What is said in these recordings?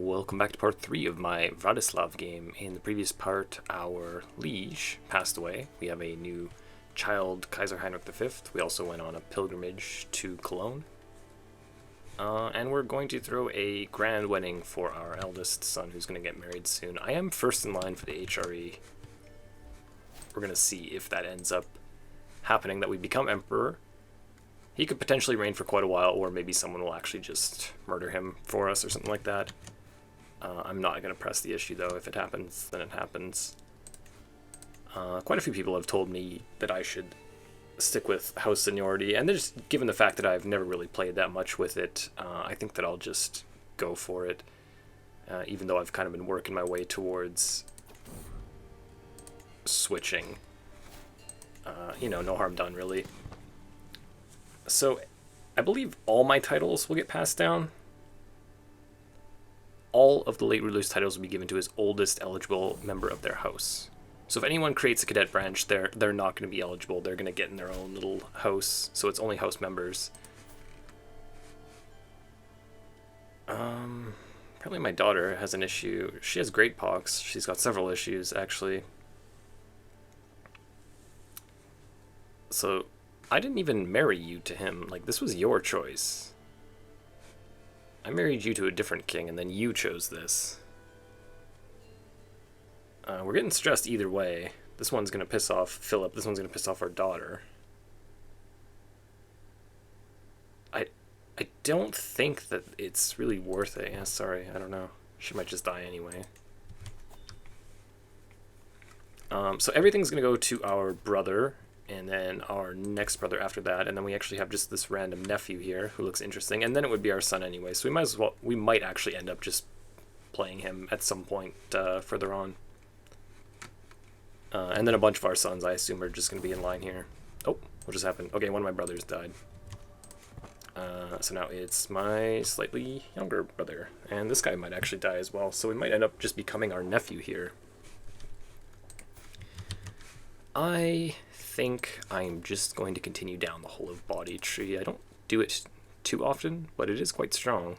Welcome back to part 3 of my Vratislav game. In the previous part, our liege passed away. We have a new child, Kaiser Heinrich V. We also went on a pilgrimage to Cologne. And we're going to throw a grand wedding for our eldest son, who's going to get married soon. I am first in line for the HRE. We're going to see if that ends up happening, that we become emperor. He could potentially reign for quite a while, or maybe someone will actually just murder him for us or something like that. I'm not going to press the issue, though. If it happens, then it happens. Quite a few people have told me that I should stick with house seniority, and just given the fact that I've never really played that much with it, I think that I'll just go for it, even though I've kind of been working my way towards switching. You know, no harm done, really. So, I believe all my titles will get passed down. All of the late ruler's titles will be given to his oldest eligible member of their house. So if anyone creates a cadet branch, they're not going to be eligible. They're going to get in their own little house, so it's only house members. Apparently my daughter has an issue. She has great pox. She's got several issues, actually. So I didn't even marry you to him. Like, this was your choice. I married you to a different king, and then you chose this. We're getting stressed either way. This one's going to piss off Philip. This one's going to piss off our daughter. I don't think that it's really worth it. Yeah, sorry, I don't know. She might just die anyway. So everything's going to go to our brother, and then our next brother after that, and then we actually have just this random nephew here who looks interesting, and then it would be our son anyway, so we might actually end up just playing him at some point further on. And then a bunch of our sons, I assume, are just going to be in line here. Oh, what just happened? Okay, one of my brothers died. So now it's my slightly younger brother, and this guy might actually die as well, so we might end up just becoming our nephew here. I think I'm just going to continue down the whole of body tree. I don't do it too often, but it is quite strong.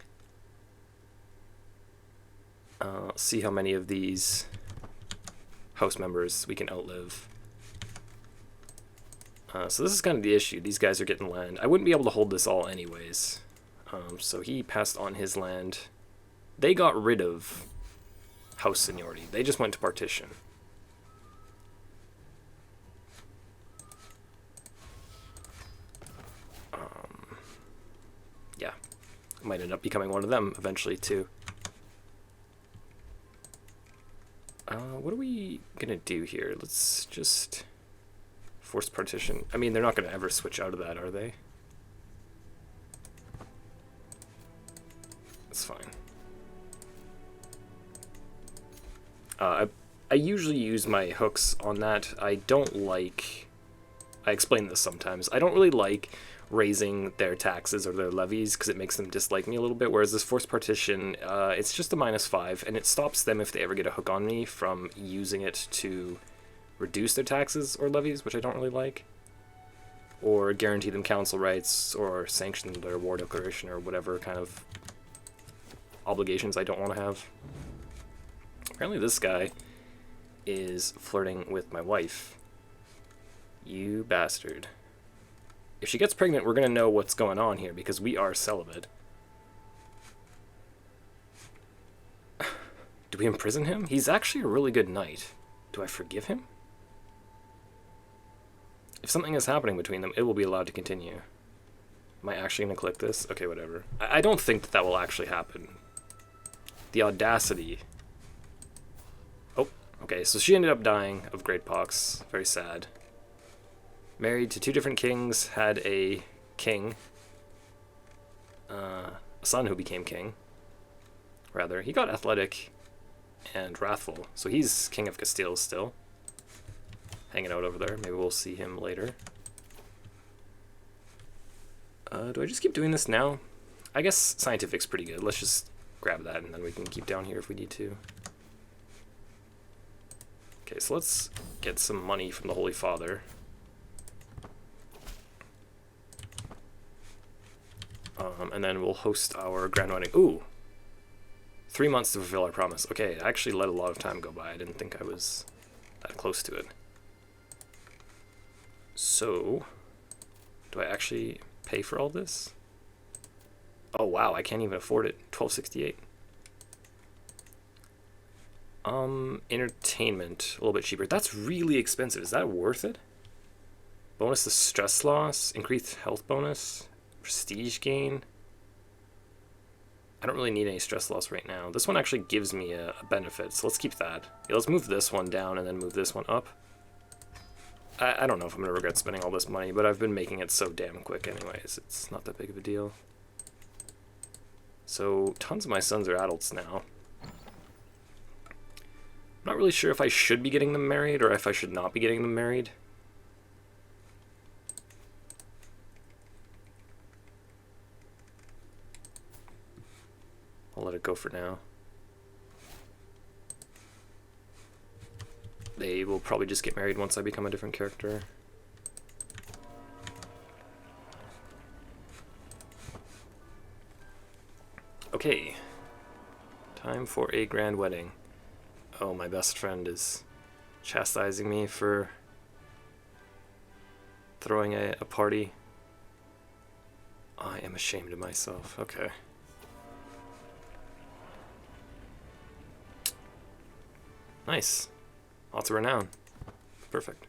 See how many of these house members we can outlive. So this is kind of the issue. These guys are getting land. I wouldn't be able to hold this all anyways. So he passed on his land. They got rid of house seniority. They just went to partition. Yeah, might end up becoming one of them eventually too. What are we gonna do here? Let's just force partition. I mean, they're not gonna ever switch out of that, are they? It's fine. I usually use my hooks on that. I don't like... I explain this sometimes. I don't really like raising their taxes or their levies because it makes them dislike me a little bit, whereas this forced partition, it's just a -5, and it stops them, if they ever get a hook on me, from using it to reduce their taxes or levies, which I don't really like, or guarantee them council rights, or sanction their war declaration, or whatever kind of obligations I don't want to have. Apparently this guy is flirting with my wife. You bastard. If she gets pregnant, we're going to know what's going on here, because we are celibate. Do we imprison him? He's actually a really good knight. Do I forgive him? If something is happening between them, it will be allowed to continue. Am I actually going to click this? Okay, whatever. I don't think that will actually happen. The audacity. Oh, okay, so she ended up dying of great pox. Very sad. Married to 2 different kings, had a king, a son who became king, rather. He got athletic and wrathful, so he's king of Castile still, hanging out over there. Maybe we'll see him later. Do I just keep doing this now? I guess scientific's pretty good. Let's just grab that, and then we can keep down here if we need to. Okay, so let's get some money from the Holy Father. And then we'll host our grand wedding. Ooh, 3 months to fulfill our promise. Okay, I actually let a lot of time go by. I didn't think I was that close to it. So, do I actually pay for all this? Oh wow, I can't even afford it. 1268. Entertainment, a little bit cheaper. That's really expensive. Is that worth it? Bonus to stress loss, increased health bonus, prestige gain. I don't really need any stress loss right now. This one actually gives me a benefit, so let's keep that. Yeah, let's move this one down and then move this one up. I don't know if I'm going to regret spending all this money, but I've been making it so damn quick anyways. It's not that big of a deal. So, tons of my sons are adults now. I'm not really sure if I should be getting them married or if I should not be getting them married. I'll let it go for now. They will probably just get married once I become a different character. Okay. Time for a grand wedding. Oh, my best friend is chastising me for throwing a party. I am ashamed of myself. Okay. Nice. Lots of renown. Perfect.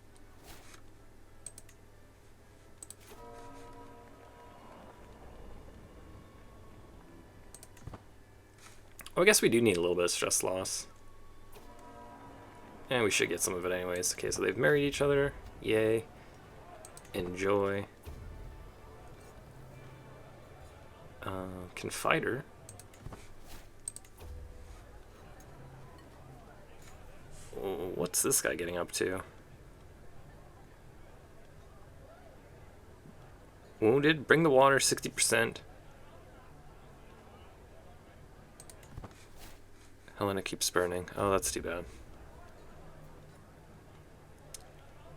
Oh, I guess we do need a little bit of stress loss. And we should get some of it anyways. Okay, so they've married each other. Yay. Enjoy. Confider. What's this guy getting up to? Wounded. Bring the water 60%. Helena keeps burning. Oh, that's too bad.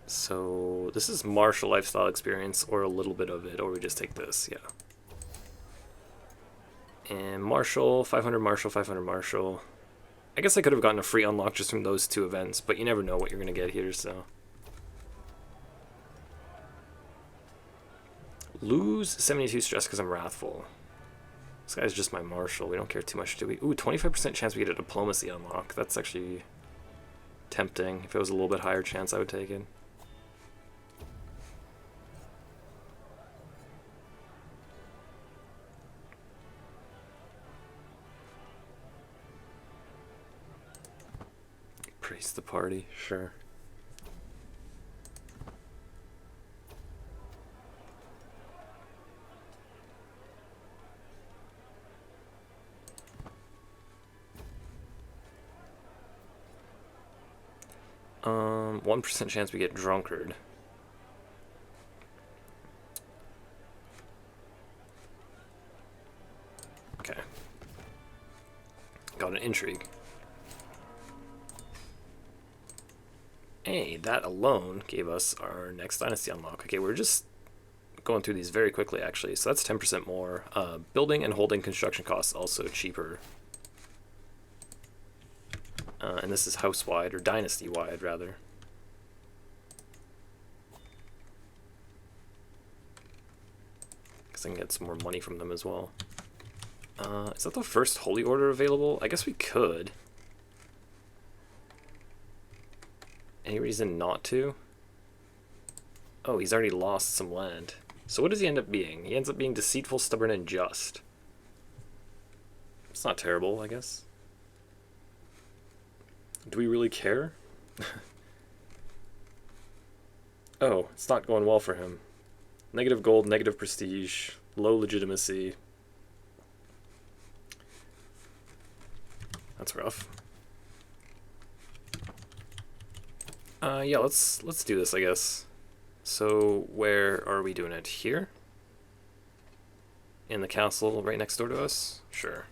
So this is martial lifestyle experience, or a little bit of it, or we just take this, yeah. And martial, 500 martial, 500 martial. I guess I could have gotten a free unlock just from those two events, but you never know what you're going to get here, so. Lose 72 stress because I'm wrathful. This guy's just my martial. We don't care too much, do we? Ooh, 25% chance we get a diplomacy unlock. That's actually tempting. If it was a little bit higher chance, I would take it. Praise the party, sure. Um, 1% chance we get drunkard. Okay. Got an intrigue. Hey, that alone gave us our next dynasty unlock. Okay, we're just going through these very quickly, actually. So that's 10% more. Building and holding construction costs also cheaper. And this is house-wide, or dynasty-wide, rather. Because I can get some more money from them as well. Is that the first holy order available? I guess we could. Any reason not to? Oh, he's already lost some land. So what does he end up being? He ends up being deceitful, stubborn, and just. It's not terrible, I guess. Do we really care? Oh, it's not going well for him. Negative gold, negative prestige, low legitimacy. That's rough. Yeah, let's do this, I guess. So where are we doing it? Here? In the castle right next door to us? Sure.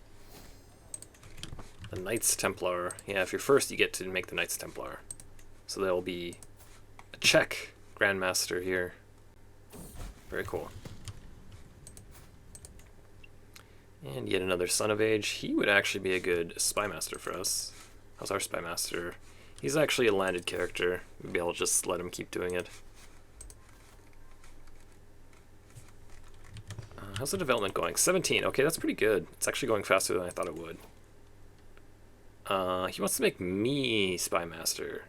The Knights Templar. Yeah, if you're first, you get to make the Knights Templar. So there'll be a Czech Grandmaster here. Very cool. And yet another Son of Age. He would actually be a good Spymaster for us. How's our Spymaster? He's actually a landed character. Maybe I'll just let him keep doing it. How's the development going? 17. Okay, that's pretty good. It's actually going faster than I thought it would. He wants to make me Spymaster.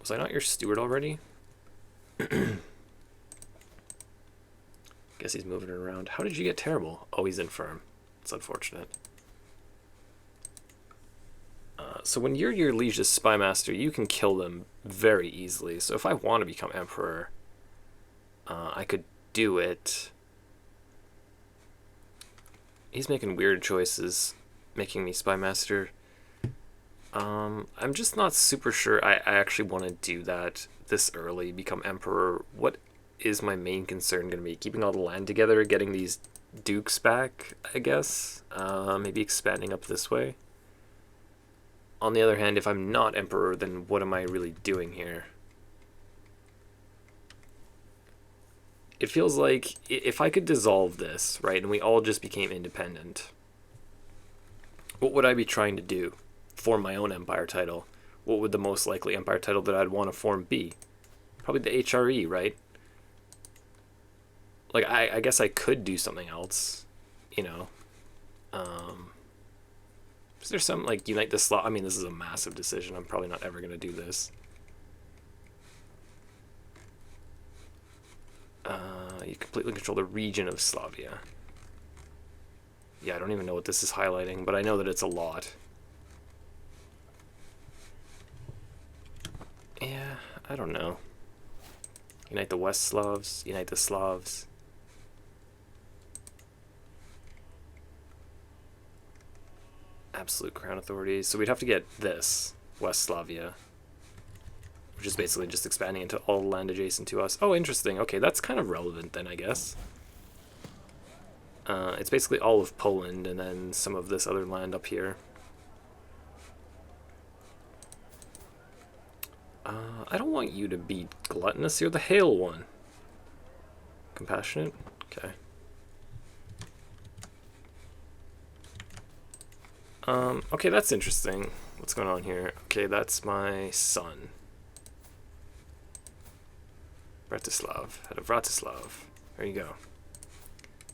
Was I not your steward already? Guess he's moving it around. How did you get terrible? Oh, he's infirm. It's unfortunate. So when you're your liege's Spymaster, you can kill them very easily. So if I want to become Emperor, I could do it. He's making weird choices, making me Spymaster. I'm just not super sure I actually want to do that this early, become Emperor. What is my main concern going to be? Keeping all the land together, getting these dukes back, I guess? Maybe expanding up this way? On the other hand, if I'm not Emperor, then what am I really doing here? It feels like if I could dissolve this, right, and we all just became independent, what would I be trying to do? Form my own empire title. What would the most likely empire title that I'd want to form be? Probably the HRE, right? Like, I guess I could do something else, you know. Is there some, like, unite the Slav? I mean, this is a massive decision. I'm probably not ever going to do this. You completely control the region of Slavia. Yeah, I don't even know what this is highlighting, but I know that it's a lot. Yeah, I don't know. Unite the West Slavs, unite the Slavs. Absolute crown authorities. So we'd have to get this, West Slavia, which is basically just expanding into all the land adjacent to us. Oh, interesting. Okay, that's kind of relevant then, I guess. It's basically all of Poland and then some of this other land up here. I don't want you to be gluttonous. You're the Hail one. Compassionate? Okay. Okay, that's interesting. What's going on here? Okay, that's my son. Vratislav. Head of Vratislav. There you go.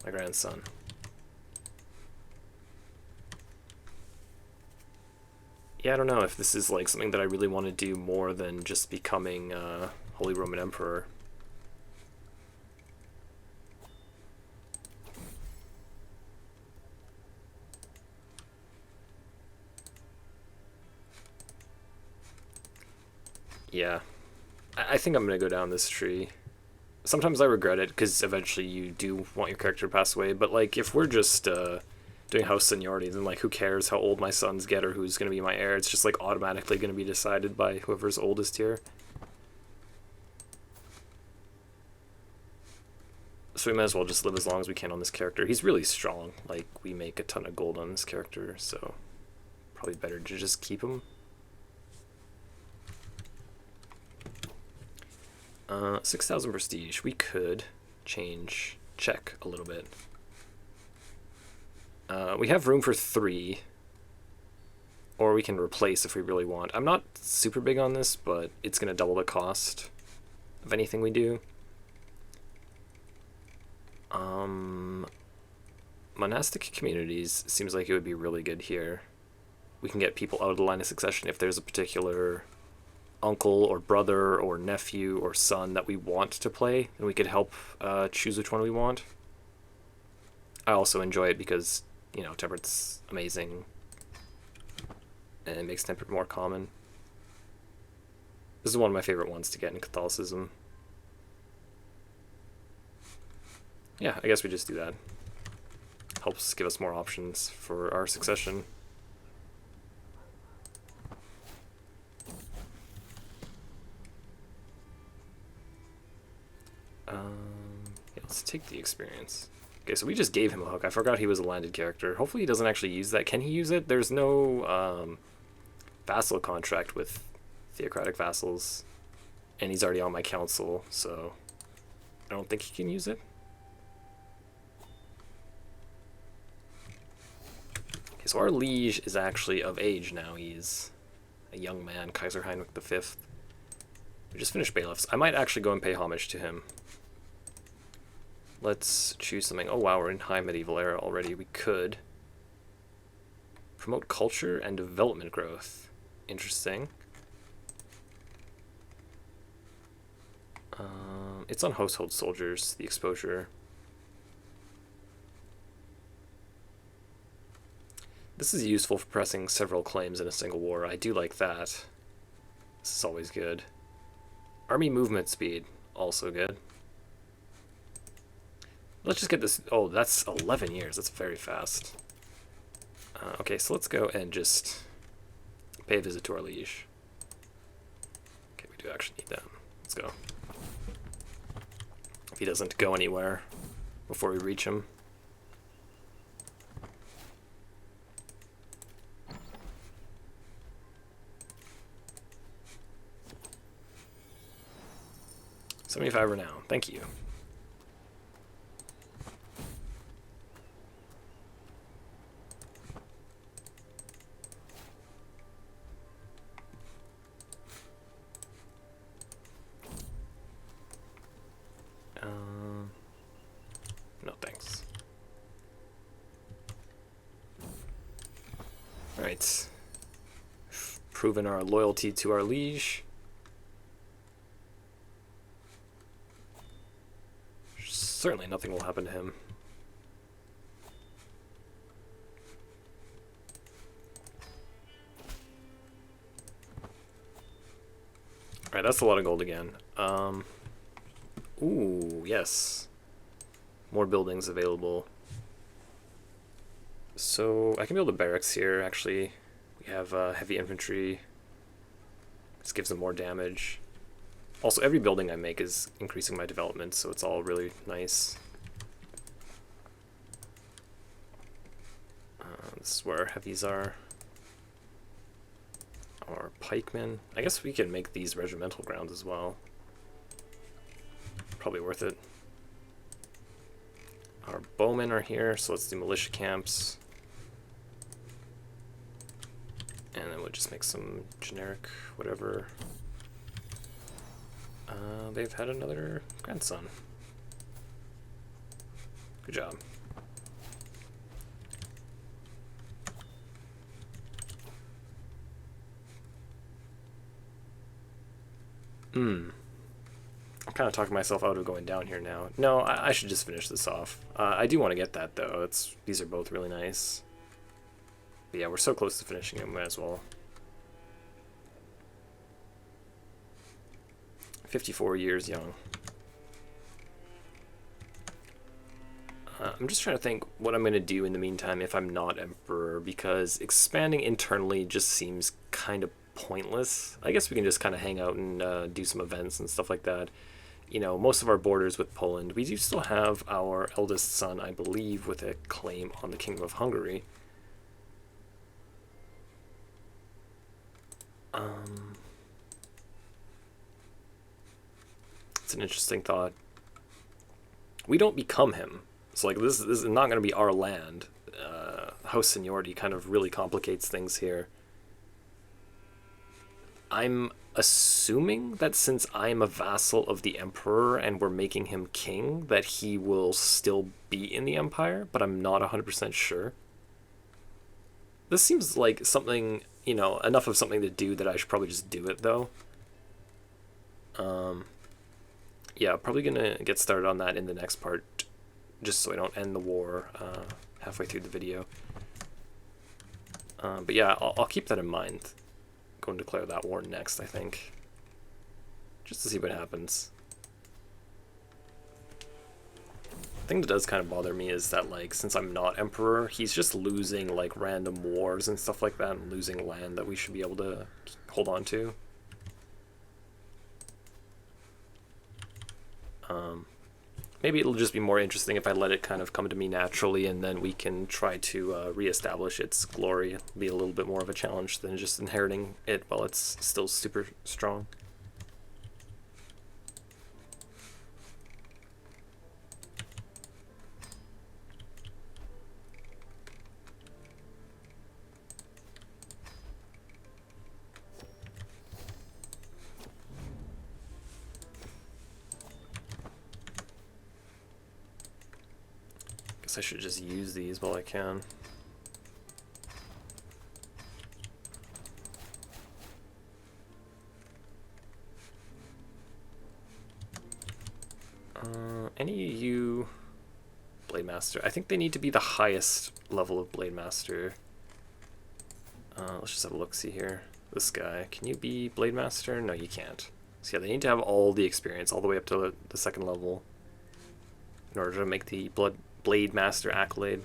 My grandson. Yeah, I don't know if this is like something that I really want to do more than just becoming Holy Roman Emperor. Yeah, I think I'm going to go down this tree. Sometimes I regret it, because eventually you do want your character to pass away, but like, if we're just doing house seniority, then like, who cares how old my sons get or who's going to be my heir? It's just like automatically going to be decided by whoever's oldest here. So we might as well just live as long as we can on this character. He's really strong. Like, we make a ton of gold on this character, so probably better to just keep him. 6,000 prestige. We could change check a little bit. We have room for 3, or we can replace if we really want. I'm not super big on this, but it's going to double the cost of anything we do. Monastic communities seems like it would be really good here. We can get people out of the line of succession if there's a particular uncle or brother or nephew or son that we want to play, and we could help choose which one we want. I also enjoy it because, you know, Tempered's amazing and it makes Tempered more common. This is one of my favorite ones to get in Catholicism. Yeah, I guess we just do that. Helps give us more options for our succession. Yeah, let's take the experience. Okay, so we just gave him a hook. I forgot he was a landed character. Hopefully he doesn't actually use that. Can he use it? There's no vassal contract with theocratic vassals. And he's already on my council, so I don't think he can use it. Okay, so our liege is actually of age now. He's a young man, Kaiser Heinrich V. We just finished bailiffs. I might actually go and pay homage to him. Let's choose something. Oh wow, we're in high medieval era already. We could promote culture and development growth. Interesting. It's on household soldiers, the exposure. This is useful for pressing several claims in a single war. I do like that. This is always good. Army movement speed, also good. Let's just get this. Oh, that's 11 years. That's very fast. Okay, so let's go and just pay a visit to our liege. Okay, we do actually need that. Let's go. If he doesn't go anywhere before we reach him. $75 renown. Thank you. No thanks. Alright. Proven our loyalty to our liege. Certainly nothing will happen to him. Alright, that's a lot of gold again. Ooh, yes. More buildings available. So I can build a barracks here, actually. We have heavy infantry. This gives them more damage. Also, every building I make is increasing my development, so it's all really nice. This is where our heavies are. Our pikemen. I guess we can make these regimental grounds as well. Probably worth it. Our bowmen are here, so let's do militia camps. And then we'll just make some generic whatever. They've had another grandson. Good job. I'm kind of talking myself out of going down here now. No, I should just finish this off. I do want to get that, though. These are both really nice. But yeah, we're so close to finishing them, might as well. 54 years young. I'm just trying to think what I'm going to do in the meantime if I'm not emperor, because expanding internally just seems kind of pointless. I guess we can just kind of hang out and do some events and stuff like that. You know, most of our borders with Poland, we do still have our eldest son, I believe, with a claim on the Kingdom of Hungary. It's an interesting thought. We don't become him. So like this is not going to be our land. House seniority kind of really complicates things here. I'm assuming that since I'm a vassal of the emperor and we're making him king, that he will still be in the empire, but I'm not 100% sure. This seems like something, you know, enough of something to do that I should probably just do it, though. Yeah, probably gonna get started on that in the next part, just so I don't end the war halfway through the video. But yeah, I'll keep that in mind. Go and declare that war next, I think. Just to see what happens. The thing that does kind of bother me is that, like, since I'm not emperor, he's just losing, like, random wars and stuff like that, and losing land that we should be able to hold on to. Maybe it'll just be more interesting if I let it kind of come to me naturally, and then we can try to reestablish its glory. It'll be a little bit more of a challenge than just inheriting it while it's still super strong. Guess I should just use these while I can. Any of you Blade Master? I think they need to be the highest level of Blade Master. Let's just have a look-see here. This guy, can you be Blade Master? No, you can't. So yeah, they need to have all the experience, all the way up to the second level, in order to make the Blade Master accolade.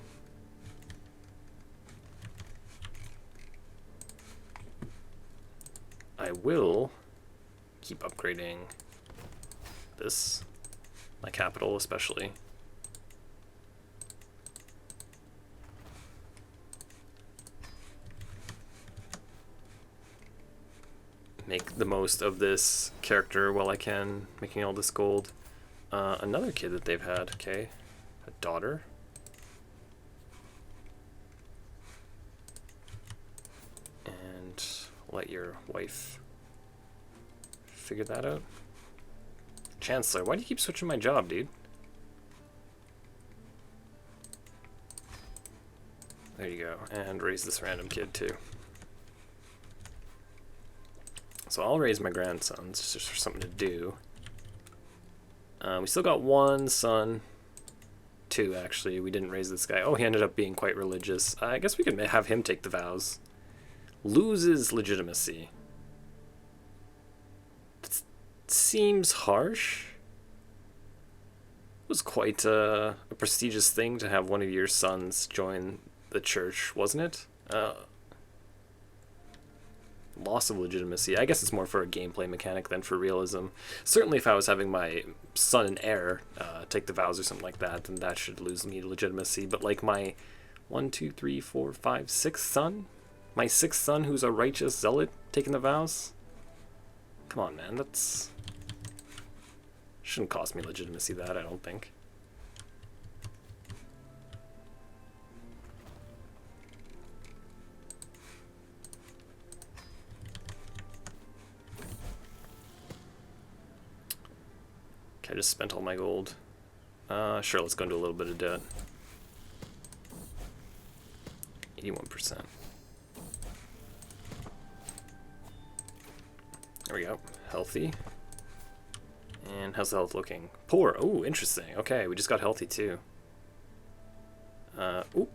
I will keep upgrading this, my capital especially. Make the most of this character while I can, making all this gold. Another kid that they've had, okay, a daughter. And let your wife figure that out. Chancellor, why do you keep switching my job, dude? There you go, and raise this random kid too. So I'll raise my grandsons just for something to do. We still got one son. Two, actually. We didn't raise this guy. Oh, he ended up being quite religious. I guess we could have him take the vows. Loses legitimacy. That seems harsh. It was quite a prestigious thing to have one of your sons join the church, wasn't it? Loss of legitimacy. I guess it's more for a gameplay mechanic than for realism. Certainly if I was having my son and heir take the vows or something like that, then that should lose me legitimacy. But like my 1, 2, 3, 4, 5, 6th son? My 6th son who's a righteous zealot taking the vows? Come on, man, that's... shouldn't cost me legitimacy, that, I don't think. I just spent all my gold. Sure, let's go into a little bit of debt. 81%. There we go. Healthy. And how's the health looking? Poor. Oh, interesting. Okay, we just got healthy too. Ooh.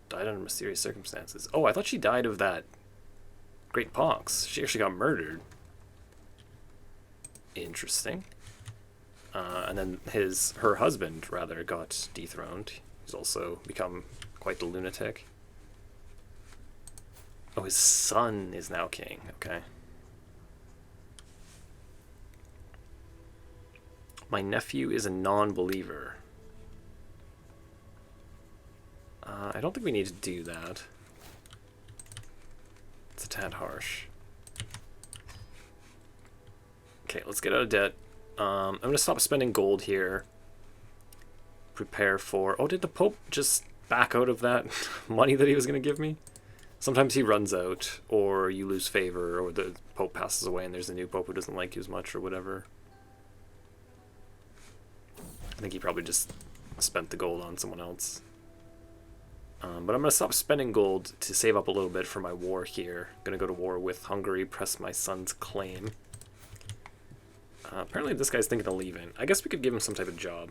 Died under mysterious circumstances. Oh, I thought she died of that Great Pox. She actually got murdered. Interesting. And then her husband, rather, got dethroned. He's also become quite the lunatic. Oh, his son is now king. Okay. My nephew is a non-believer. I don't think we need to do that. It's a tad harsh. Okay, let's get out of debt. I'm going to stop spending gold here. Prepare for... Oh, did the Pope just back out of that money that he was going to give me? Sometimes he runs out, or you lose favor, or the Pope passes away and there's a new Pope who doesn't like you as much, or whatever. I think he probably just spent the gold on someone else. But I'm going to stop spending gold to save up a little bit for my war here. I'm going to go to war with Hungary, press my son's claim. Apparently this guy's thinking of leaving. I guess we could give him some type of job.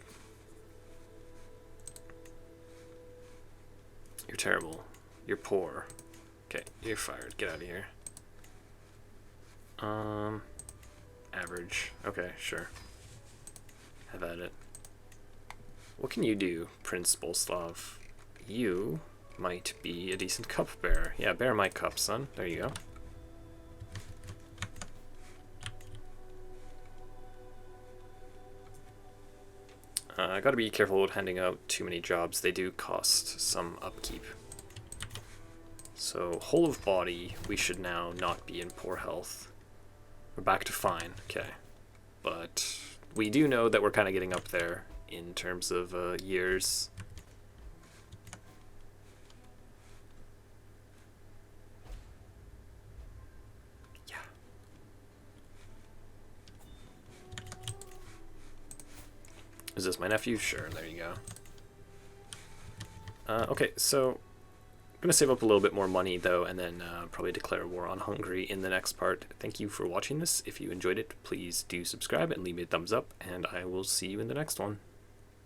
You're terrible. You're poor. Okay, you're fired. Get out of here. Average. Okay, sure. Have at it. What can you do, Prince Boleslav? You might be a decent cupbearer. Yeah, bear my cup, son. There you go. I gotta be careful with handing out too many jobs. They do cost some upkeep. So, whole of body, we should now not be in poor health. We're back to fine, okay. But we do know that we're kind of getting up there in terms of years. Yeah. Is this my nephew? Sure, there you go. Okay, so I'm going to save up a little bit more money, though, and then probably declare war on Hungary in the next part. Thank you for watching this. If you enjoyed it, please do subscribe and leave me a thumbs up, and I will see you in the next one.